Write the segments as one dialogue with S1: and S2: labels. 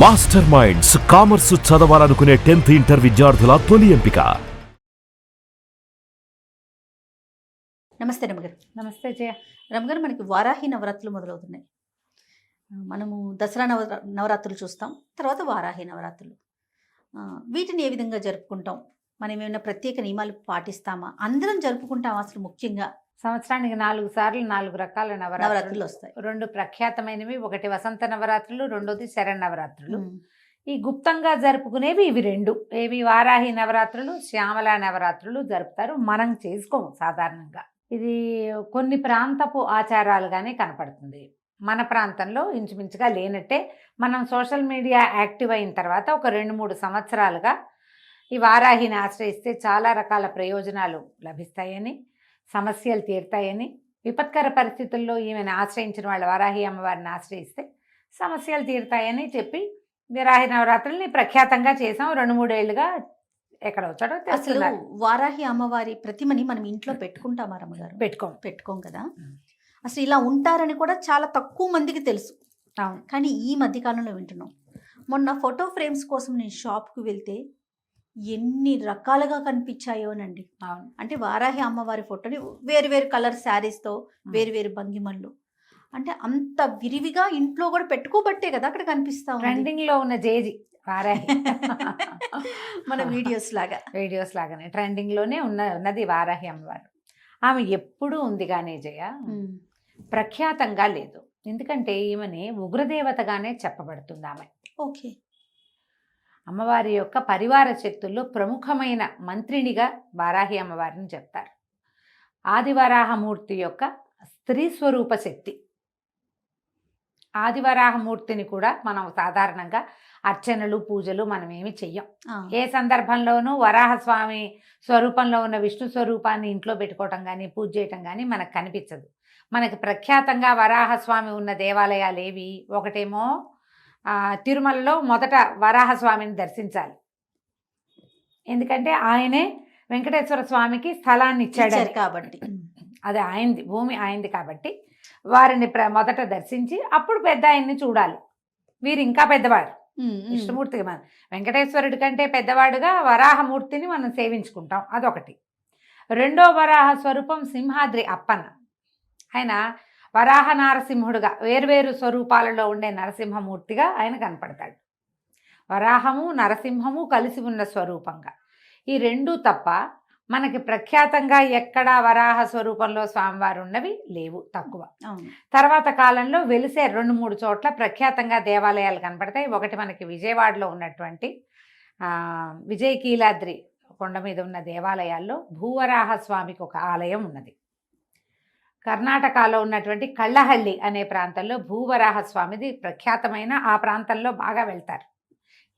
S1: Master minds commerce చదవాలనుకునే 10th inter విద్యార్థుల తొలి ఎంపిక.
S2: నమస్తే రమగారు.
S3: నమస్తే జయ.
S2: రమగారు, మనకి వారాహి నవరాత్రులు మొదలవుతున్నాయి. మనము దసరా నవరాత్రులు చూస్తాం, తర్వాత వారాహి నవరాత్రులు. వీటిని ఏ విధంగా జరుపుకుంటాం? మనం ఏమైనా ప్రత్యేక నియమాలు పాటిస్తామా? అందరం జరుపుకుంటాం. అసలు ముఖ్యంగా
S3: సంవత్సరానికి 4 సార్లు 4 రకాల
S2: నవరాత్రులు వస్తాయి.
S3: 2 ప్రఖ్యాతమైనవి, ఒకటి వసంత నవరాత్రులు, రెండోది శరన్నవరాత్రులు. ఈ గుప్తంగా జరుపుకునేవి ఇవి 2. ఏవి? వారాహి నవరాత్రులు, శ్యామల నవరాత్రులు జరుపుతారు. మనం చేసుకోము సాధారణంగా. ఇది కొన్ని ప్రాంతపు ఆచారాలుగానే కనపడుతుంది. మన ప్రాంతంలో ఇంచుమించుగా లేనట్టే. మనం సోషల్ మీడియా యాక్టివ్ అయిన తర్వాత ఒక 2-3 సంవత్సరాలుగా ఈ వారాహిని ఆశ్రయిస్తే చాలా రకాల ప్రయోజనాలు లభిస్తాయని, సమస్యలు తీరుతాయని, విపత్కర పరిస్థితుల్లో ఈమెను ఆశ్రయించిన వాళ్ళు వారాహి అమ్మవారిని ఆశ్రయిస్తే సమస్యలు తీరుతాయని చెప్పి వారాహి నవరాత్రుల్ని ప్రఖ్యాతంగా చేసాం. 2-3 ఏళ్ళుగా ఎక్కడ వచ్చాడో
S2: అసలు వారాహి అమ్మవారి ప్రతిమని మనం ఇంట్లో పెట్టుకుంటామా రమ్మగారు? పెట్టుకోం కదా. అసలు ఇలా ఉంటారని కూడా చాలా తక్కువ మందికి తెలుసు.
S3: అవును.
S2: కానీ ఈ మధ్యకాలంలో వింటున్నాం. మొన్న ఫోటో ఫ్రేమ్స్ కోసం నేను షాప్కి వెళ్తే ఎన్ని రకాలుగా కనిపించాయోనండి.
S3: అవును.
S2: అంటే వారాహి అమ్మవారి ఫోటోని వేరు వేరు కలర్ శారీస్తో, వేరు వేరు భంగిమల్లో, అంటే అంత విరివిగా ఇంట్లో కూడా పెట్టుకోబట్టే కదా అక్కడ కనిపిస్తాం.
S3: ట్రెండింగ్ లో ఉన్న జేజీ వారాహి
S2: మన వీడియోస్
S3: లాగానే ట్రెండింగ్ లోనే ఉన్నది వారాహి అమ్మవారు. ఆమె ఎప్పుడూ ఉంది కానీ జయ, ప్రఖ్యాతంగా లేదు. ఎందుకంటే ఈమెని ఉగ్రదేవతగానే చెప్పబడుతుంది ఆమె.
S2: ఓకే.
S3: అమ్మవారి యొక్క పరివార శక్తుల్లో ప్రముఖమైన మంత్రినిగా వారాహి అమ్మవారిని చెప్తారు. ఆదివరాహమూర్తి యొక్క స్త్రీ స్వరూప శక్తి. ఆదివరాహమూర్తిని కూడా మనం సాధారణంగా అర్చనలు, పూజలు మనం ఏమి చెయ్యం. ఏ సందర్భంలోనూ వరాహస్వామి స్వరూపంలో ఉన్న విష్ణు స్వరూపాన్ని ఇంట్లో పెట్టుకోవటం కానీ, పూజ చేయటం కానీ మనకు కనిపించదు. మనకి ప్రఖ్యాతంగా వరాహస్వామి ఉన్న దేవాలయాలు ఏవి? ఒకటేమో తిరుమలలో మొదట వరాహస్వామిని దర్శించాలి. ఎందుకంటే ఆయనే వెంకటేశ్వర స్వామికి స్థలాన్ని ఇచ్చాడు కాబట్టి, అది ఆయనది, భూమి ఆయనది కాబట్టి వారిని మొదట దర్శించి అప్పుడు పెద్ద ఆయన్ని చూడాలి. వీరు ఇంకా పెద్దవారు. విష్ణుమూర్తికి మనం వెంకటేశ్వరుడి కంటే పెద్దవాడుగా వరాహమూర్తిని మనం సేవించుకుంటాం. అదొకటి. రెండో వరాహ స్వరూపం సింహాద్రి అప్పన్న. ఆయన వరాహ నారసింహుడుగా వేర్వేరు స్వరూపాలలో ఉండే నరసింహమూర్తిగా ఆయన కనపడతాడు. వరాహము నరసింహము కలిసి ఉన్న స్వరూపంగా. ఈ 2 తప్ప మనకి ప్రఖ్యాతంగా ఎక్కడా వరాహ స్వరూపంలో స్వామివారు ఉన్నవి లేవు, తక్కువ. తర్వాత కాలంలో వెలిసే 2-3 చోట్ల ప్రఖ్యాతంగా దేవాలయాలు కనపడతాయి. ఒకటి మనకి విజయవాడలో ఉన్నటువంటి విజయకీలాద్రి కొండ మీద ఉన్న దేవాలయాల్లో భూవరాహ స్వామికి ఒక ఆలయం ఉన్నది. కర్ణాటకలో ఉన్నటువంటి కళ్ళహల్లి అనే ప్రాంతంలో భూవరాహ స్వామిది ప్రఖ్యాతమైన, ఆ ప్రాంతంలో బాగా వెళ్తారు.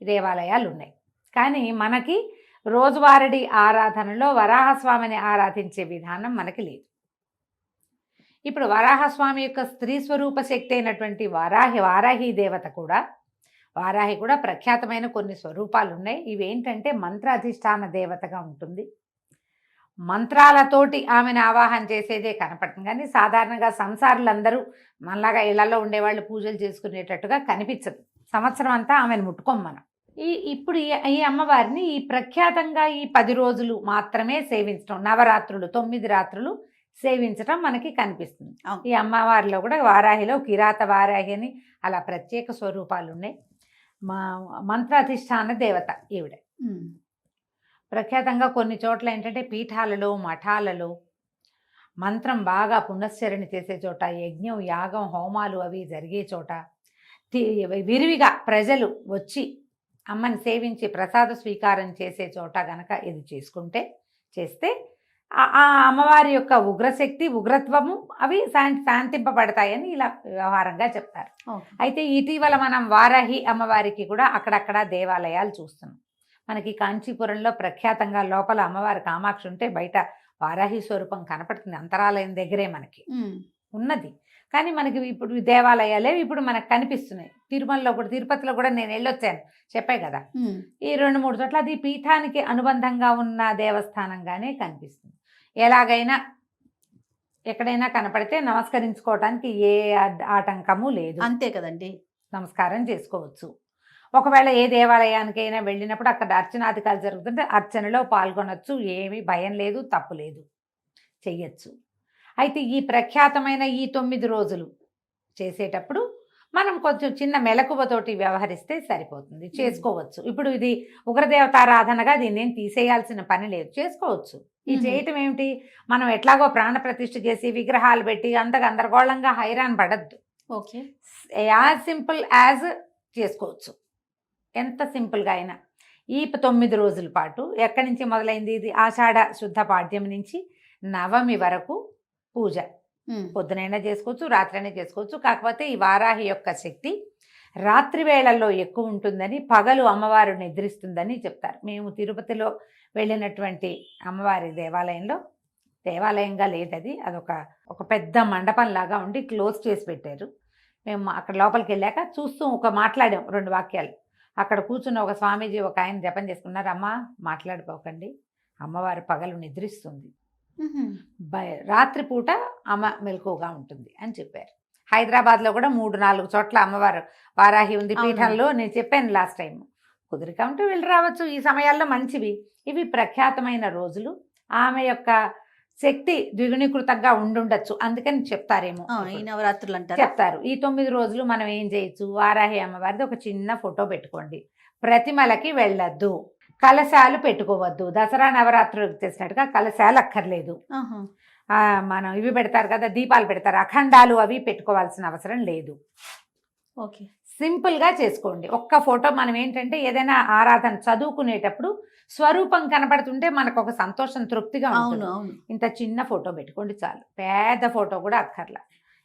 S3: దేవాలయాలు ఉన్నాయి. కానీ మనకి రోజువారీ ఆరాధనలో వరాహస్వామిని ఆరాధించే విధానం మనకి లేదు. ఇప్పుడు వరాహస్వామి యొక్క స్త్రీ స్వరూప శక్తి అయినటువంటి వారాహి దేవత కూడా, వారాహి కూడా ప్రఖ్యాతమైన కొన్ని స్వరూపాలు ఉన్నాయి. ఇవేంటంటే మంత్రాధిష్టాన దేవతగా ఉంటుంది. మంత్రాలతోటి ఆమెను ఆవాహన చేసేదే కనపడుతుంది. కానీ సాధారణంగా సంసారులందరూ మనలాగా ఇళ్లలో ఉండేవాళ్ళు పూజలు చేసుకునేటట్టుగా కనిపించదు. సంవత్సరం అంతా ఆమెను ముట్టుకోం మనం. ఇప్పుడు ఈ అమ్మవారిని ఈ ప్రఖ్యాతంగా ఈ 10 రోజులు మాత్రమే సేవించడం, నవరాత్రులు 9 రాత్రులు సేవించడం మనకి కనిపిస్తుంది. ఈ అమ్మవారిలో కూడా వారాహిలో కిరాత వారాహి అని అలా ప్రత్యేక స్వరూపాలు ఉన్నాయి. మంత్రాధిష్టాన దేవత ఈవిడ. ప్రఖ్యాతంగా కొన్ని చోట్ల ఏంటంటే పీఠాలలో, మఠాలలో మంత్రం బాగా పునశ్చరణ చేసే చోట, యజ్ఞం, యాగం, హోమాలు అవి జరిగే చోట విరివిగా ప్రజలు వచ్చి అమ్మని సేవించి ప్రసాద స్వీకారం చేసే చోట గనక ఇది చేస్తే ఆ అమ్మవారి యొక్క ఉగ్రశక్తి, ఉగ్రత్వము అవి శాంతింపబడతాయని ఇలా వ్యవహారంగా చెప్తారు. అయితే ఇటీవల మనం వారాహి అమ్మవారికి కూడా అక్కడక్కడ దేవాలయాలు చూస్తున్నాం. మనకి కాంచీపురంలో ప్రఖ్యాతంగా లోపల అమ్మవారి కామాక్షి ఉంటే బయట వారాహి స్వరూపం కనపడుతుంది. అంతరాలయం దగ్గరే మనకి ఉన్నది. కానీ మనకి ఇప్పుడు దేవాలయాలే ఇప్పుడు మనకు కనిపిస్తున్నాయి. తిరుమలలో కూడా, తిరుపతిలో కూడా నేను వెళ్ళొచ్చాను, చెప్పాయి కదా. ఈ 2-3 చోట్ల అది పీఠానికి అనుబంధంగా ఉన్న దేవస్థానంగానే కనిపిస్తుంది. ఎలాగైనా ఎక్కడైనా కనపడితే నమస్కరించుకోవటానికి ఏ ఆటంకము లేదు.
S2: అంతే కదండి,
S3: నమస్కారం చేసుకోవచ్చు. ఒకవేళ ఏ దేవాలయానికైనా వెళ్ళినప్పుడు అక్కడ అర్చనాధికారులు జరుగుతుంటే అర్చనలో పాల్గొనొచ్చు, ఏమీ భయం లేదు, తప్పు లేదు, చెయ్యొచ్చు. అయితే ఈ ప్రఖ్యాతమైన ఈ 9 రోజులు చేసేటప్పుడు మనం కొంచెం చిన్న మెలకువతోటి వ్యవహరిస్తే సరిపోతుంది, చేసుకోవచ్చు. ఇప్పుడు ఇది ఉగ్రదేవతారాధనగా దీన్ని ఏం తీసేయాల్సిన పని లేదు, చేసుకోవచ్చు. ఈ చేయటం ఏమిటి, మనం ఎట్లాగో ప్రాణప్రతిష్ఠ చేసి విగ్రహాలు పెట్టి అంత గందరగోళంగా హైరాన్ పడద్దు.
S2: ఓకే,
S3: యాజ్ సింపుల్ యాజ్ చేసుకోవచ్చు, ఎంత సింపుల్గా అయినా. ఈ 9 రోజుల పాటు ఎక్కడి నుంచి మొదలైంది, ఇది ఆషాఢ శుద్ధ పాడ్యం నుంచి నవమి వరకు పూజ. పొద్దునైనా చేసుకోవచ్చు, రాత్రైనా చేసుకోవచ్చు. కాకపోతే ఈ వారాహి యొక్క శక్తి రాత్రి వేళల్లో ఎక్కువ ఉంటుందని, పగలు అమ్మవారు నిద్రిస్తుందని చెప్తారు. మేము తిరుపతిలో వెళ్ళినటువంటి అమ్మవారి దేవాలయంగా లేదది, అదొక పెద్ద మండపం లాగా ఉండి క్లోజ్ చేసి పెట్టారు. మేము అక్కడ లోపలికి వెళ్ళాక చూస్తూ మాట్లాడాం 2 వాక్యాలు. అక్కడ కూర్చున్న ఒక స్వామీజీ ఒక ఆయన జపం చేసుకున్నారు. అమ్మ మాట్లాడుకోకండి, అమ్మవారు పగలు నిద్రిస్తుంది, రాత్రిపూట అమ్మ మెలకువగా ఉంటుంది అని చెప్పారు. హైదరాబాద్లో కూడా 3-4 చోట్ల అమ్మవారు వారాహి ఉంది పీఠంలో. నేను చెప్పాను లాస్ట్ టైం, కుదిరిక ఉంటే వెళ్ళి రావచ్చు. ఈ సమయాల్లో మంచివి. ఇవి ప్రఖ్యాతమైన రోజులు. ఆమె యొక్క శక్తి ద్విగుణీకృతంగా ఉండుండొచ్చు, అందుకని చెప్తారేమో
S2: ఈ నవరాత్రులు అంటారు.
S3: చెప్తారు. ఈ 9 రోజులు మనం ఏం చేయొచ్చు, వారాహి అమ్మవారిది ఒక చిన్న ఫోటో పెట్టుకోండి, ప్రతిమలకి వెళ్ళొద్దు, కలశాలు పెట్టుకోవద్దు. దసరా నవరాత్రులకు చేసినట్టుగా కలశాలు అక్కర్లేదు. మనం ఇవి పెడతారు కదా, దీపాలు పెడతారు, అఖండాలు అవి పెట్టుకోవాల్సిన అవసరం లేదు.
S2: ఓకే,
S3: సింపుల్గా చేసుకోండి. ఒక్క ఫోటో. మనం ఏంటంటే ఏదైనా ఆరాధన చదువుకునేటప్పుడు స్వరూపం కనపడుతుంటే మనకు ఒక సంతోషం, తృప్తిగా ఉంటుంది. ఇంత చిన్న ఫోటో పెట్టుకోండి చాలు, పెద్ద ఫోటో కూడా అక్కర్లా.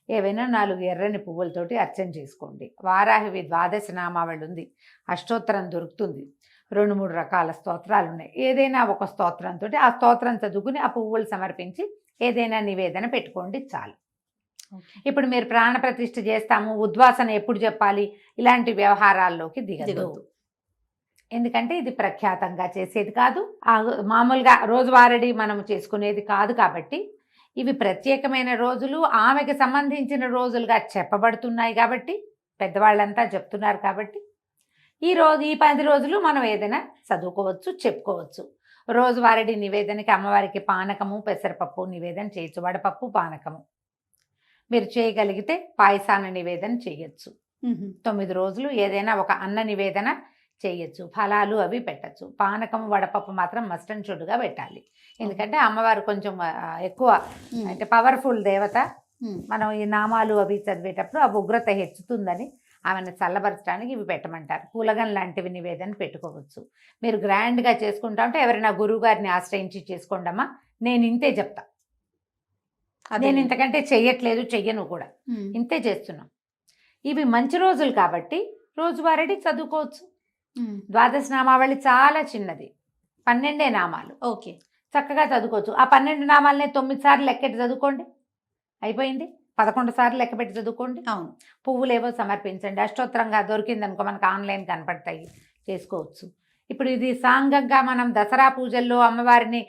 S3: ఏవైనా 4 ఎర్రని పువ్వులతోటి అర్చన చేసుకోండి. వారాహివి 12 నామావళి ఉంది, అష్టోత్తరం దొరుకుతుంది, 2-3 రకాల స్తోత్రాలు ఉన్నాయి. ఏదైనా ఒక స్తోత్రంతో ఆ స్తోత్రం చదువుకుని ఆ పువ్వులు సమర్పించి ఏదైనా నివేదన పెట్టుకోండి చాలు. ఇప్పుడు మీరు ప్రాణప్రతిష్ఠ చేస్తాము, ఉద్వాసన ఎప్పుడు చెప్పాలి, ఇలాంటి వ్యవహారాల్లోకి దిగదు. ఎందుకంటే ఇది ప్రఖ్యాతంగా చేసేది కాదు, మామూలుగా రోజువారీ మనం చేసుకునేది కాదు. కాబట్టి ఇవి ప్రత్యేకమైన రోజులు, ఆమెకి సంబంధించిన రోజులుగా చెప్పబడుతున్నాయి. కాబట్టి పెద్దవాళ్ళంతా చెప్తున్నారు. కాబట్టి ఈ 10 రోజులు మనం ఏదైనా చదువుకోవచ్చు, చెప్పుకోవచ్చు. రోజువారీ నివేదనకి అమ్మవారికి పానకము, పెసరపప్పు నివేదన చేయొచ్చు, వడపప్పు, పానకము. మీరు చేయగలిగితే పాయసాన నివేదన చేయొచ్చు. 9 రోజులు ఏదైనా ఒక అన్న నివేదన చేయొచ్చు, ఫలాలు అవి పెట్టచ్చు. పానకము, వడపప్పు మాత్రం మస్ట్ అండ్ షుడ్గా పెట్టాలి. ఎందుకంటే అమ్మవారు కొంచెం ఎక్కువ అంటే పవర్ఫుల్ దేవత. మనం ఈ నామాలు అవి చదివేటప్పుడు ఆ ఉగ్రత హెచ్చుతుందని ఆమెను చల్లబరచడానికి ఇవి పెట్టమంటారు. పూలగన్ లాంటివి నివేదన పెట్టుకోవచ్చు. మీరు గ్రాండ్గా చేసుకుంటా ఉంటే ఎవరైనా గురువు గారిని ఆశ్రయించి చేసుకోండమ్మా, నేను ఇంతే చెప్తా, నేను ఇంతకంటే చెయ్యట్లేదు, చెయ్యను కూడా, ఇంతే చేస్తున్నాం. ఇవి మంచి రోజులు కాబట్టి రోజువారీ చదువుకోవచ్చు. 12 నామావళి చాలా చిన్నది, 12 నామాలు.
S2: ఓకే,
S3: చక్కగా చదువుకోవచ్చు. ఆ 12 నామాలనే 9 సార్లు లెక్కెట్టి చదువుకోండి, అయిపోయింది. 11 సార్లు లెక్క పెట్టి చదువుకోండి.
S2: అవును,
S3: పువ్వులు ఏవో సమర్పించండి. అష్టోత్తరంగా దొరికిందనుకో మనకు ఆన్లైన్ కనపడతాయి, చేసుకోవచ్చు. ఇప్పుడు ఇది సాంగంగా మనం దసరా పూజల్లో అమ్మవారిని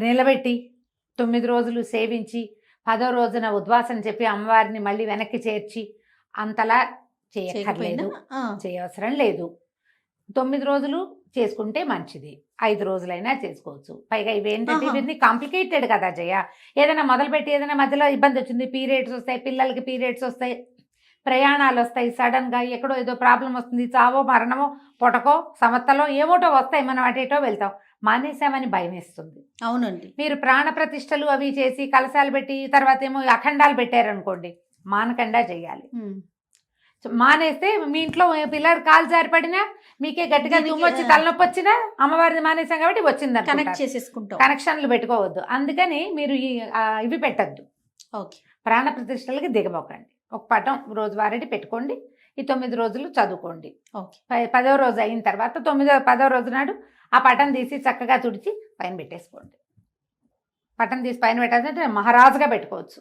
S3: నిలబెట్టి 9 రోజులు సేవించి 10వ రోజున ఉద్వాసన చెప్పి అమ్మవారిని మళ్ళీ వెనక్కి చేర్చి అంతలా చేయక్కర్లేదు, చేయవసరం లేదు. 9 రోజులు చేసుకుంటే మంచిది, 5 రోజులైనా చేసుకోవచ్చు. పైగా ఇవేంటంటే ఇవన్నీ కాంప్లికేటెడ్ కదా జయ. ఏదైనా మొదలుపెట్టి ఏదైనా మధ్యలో ఇబ్బంది వచ్చింది, పీరియడ్స్ వస్తాయి, పిల్లలకి పీరియడ్స్ వస్తాయి, ప్రయాణాలు వస్తాయి, సడన్గా ఎక్కడో ఏదో ప్రాబ్లం వస్తుంది, చావో మరణమో పొటకో సమత్తలో ఏమోటో వస్తాయి, మనం అటేటో వెళ్తాం, మానేసామని భయం వేస్తుంది.
S2: అవునండి.
S3: మీరు ప్రాణప్రతిష్టలు అవి చేసి కలశాలు పెట్టి తర్వాత ఏమో అఖండాలు పెట్టారనుకోండి, మానకుండా చేయాలి. మానేస్తే మీ ఇంట్లో పిల్లలు కాలు జారిపడినా, మీకే గట్టిగా దుమ్మొచ్చి తలనొప్పి వచ్చినా అమ్మవారిని మానేసాం కాబట్టి వచ్చింది,
S2: కనెక్ట్ చేసేసుకుంటాం,
S3: కనెక్షన్లు పెట్టుకోవద్దు. అందుకని మీరు ఇవి పెట్టద్దు,
S2: ఓకే,
S3: ప్రాణప్రతిష్టలకి దిగబోకండి. ఒక పటం రోజువారీ పెట్టుకోండి, ఈ 9 రోజులు చదువుకోండి.
S2: ఓకే,
S3: 10వ రోజు అయిన తర్వాత 10వ రోజు నాడు ఆ పటం తీసి చక్కగా తుడిచి పైన పెట్టేసుకోండి. పటం తీసి పైన పెట్టాలంటే మహారాజుగా పెట్టుకోవచ్చు.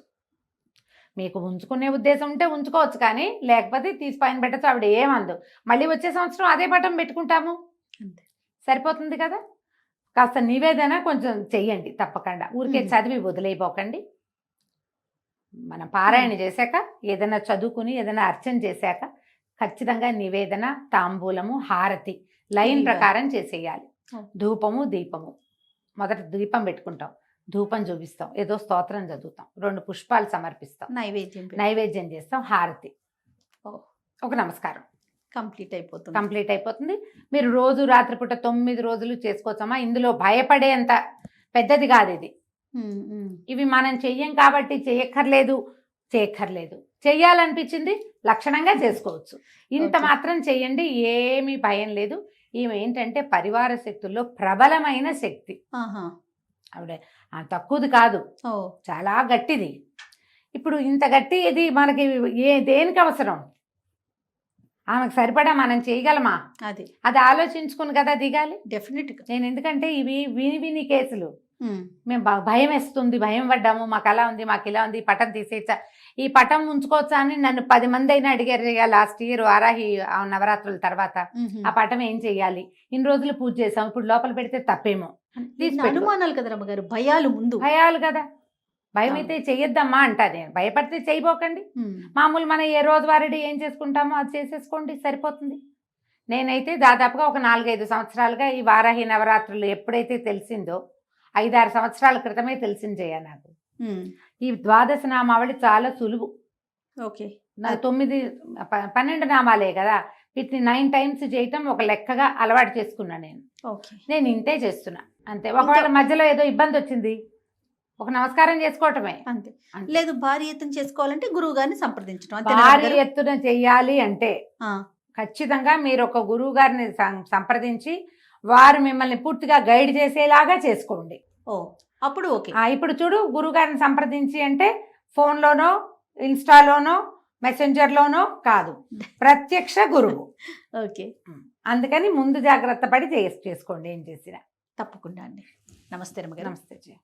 S3: మీకు ఉంచుకునే ఉద్దేశం ఉంటే ఉంచుకోవచ్చు, కానీ లేకపోతే తీసి పైన పెట్టచ్చు, ఆవిడ ఏమందు. మళ్ళీ వచ్చే సంవత్సరం అదే పటం పెట్టుకుంటాము, అంతే, సరిపోతుంది కదా. కాస్త నివేదన కొంచెం చెయ్యండి తప్పకుండా, ఊరికే చదివి వదిలేయపోకండి. మనం పారాయణ చేశాక ఏదైనా చదువుకుని ఏదైనా అర్చన చేశాక ఖచ్చితంగా నివేదన, తాంబూలము, హారతి లైన్
S2: విడిగా.
S3: ప్రకారం చేసేయాలి.
S2: ఓ.
S3: ధూపము, దీపము. మొదట దీపం పెట్టుకుంటాం, ధూపం చూపిస్తాం, ఏదో స్తోత్రం చదువుతాం, 2 పుష్పాలు సమర్పిస్తాం,
S2: నైవేద్యం
S3: నైవేద్యం చేస్తాం, హారతి,
S2: ఓ.
S3: ఒక నమస్కారం,
S2: కంప్లీట్ అయిపోతుంది.
S3: కంప్లీట్ అయిపోతుంది. మీరు రోజు రాత్రిపూట 9 రోజులు చేసుకోవచ్చమ్మా. ఇందులో భయపడేంత పెద్దది కాదు ఇది. ఇవి మనం చెయ్యం కాబట్టి చేయక్కర్లేదు, చెయ్యాలనిపించింది లక్షణంగా చేసుకోవచ్చు. ఇంత
S2: Okay.
S3: మాత్రం చెయ్యండి, ఏమీ భయం లేదు. ఈమె ఏంటంటే పరివార శక్తుల్లో ప్రబలమైన శక్తి.
S2: ఆహా.
S3: ఆవిడ తక్కువది కాదు,
S2: ఓ.
S3: చాలా గట్టిది. ఇప్పుడు ఇంత గట్టి ఇది మనకి దేనికి అవసరం? ఆమెకు సరిపడా మనం చేయగలమా?
S2: అది
S3: అది ఆలోచించుకుని కదా దిగాలి.
S2: డెఫినెట్ గా.
S3: నేను ఎందుకంటే ఇవి విని కేసులు, మేము భయం వేస్తుంది, భయం పడ్డాము, మాకు అలా ఉంది, మాకు ఇలా ఉంది, ఈ పటం తీసేయచ్చా, ఈ పటం ఉంచుకోవచ్చా అని నన్ను 10 మంది అయినా అడిగారు. లాస్ట్ ఇయర్ వారాహి నవరాత్రుల తర్వాత ఆ పటం ఏం చెయ్యాలి, ఇన్ని రోజులు పూజ చేసాం, ఇప్పుడు లోపల పెడితే తప్పేమో,
S2: అనుమానాలు కదా రమ్మగారు, భయాలు ముందు.
S3: భయాలు కదా. భయం అయితే చెయ్యొద్దమ్మా అంటా నేను. భయపడితే చేయబోకండి. మామూలు మనం ఏ రోజువారీ ఏం చేసుకుంటామో అది చేసేసుకోండి, సరిపోతుంది. నేనైతే దాదాపుగా ఒక 4-5 సంవత్సరాలుగా ఈ వారాహి నవరాత్రులు ఎప్పుడైతే తెలిసిందో, 5-6 సంవత్సరాల క్రితమే తెలిసింది జయ నాకు. ఈ ద్వాదశ నామావళి చాలా సులువు.
S2: ఓకే.
S3: 12 నామాలే కదా, వీటిని 9 టైమ్స్ చేయటం ఒక లెక్కగా అలవాటు చేసుకున్నా నేను.
S2: ఓకే.
S3: నేను ఇంతే చేస్తున్నా అంతే. ఒకవేళ మధ్యలో ఏదో ఇబ్బంది వచ్చింది, ఒక నమస్కారం చేసుకోవటమే
S2: అంతే. లేదు భారీ ఎత్తున చేసుకోవాలంటే గురువు గారిని సంప్రదించడం.
S3: భారీ ఎత్తున చెయ్యాలి అంటే ఖచ్చితంగా మీరు ఒక గురువు గారిని సంప్రదించి వారు మిమ్మల్ని పూర్తిగా గైడ్ చేసేలాగా చేసుకోండి.
S2: ఓ, అప్పుడు ఓకే.
S3: ఇప్పుడు చూడు, గురువు గారిని సంప్రదించి అంటే ఫోన్లోనో, ఇన్స్టాలోనో, మెసెంజర్లోనో కాదు, ప్రత్యక్ష గురువు.
S2: ఓకే.
S3: అందుకని ముందు జాగ్రత్త పడి చేసుకోండి ఏం చేసినా.
S2: తప్పకుండా అండి. నమస్తే రమ్మగారు.
S3: నమస్తే జయ.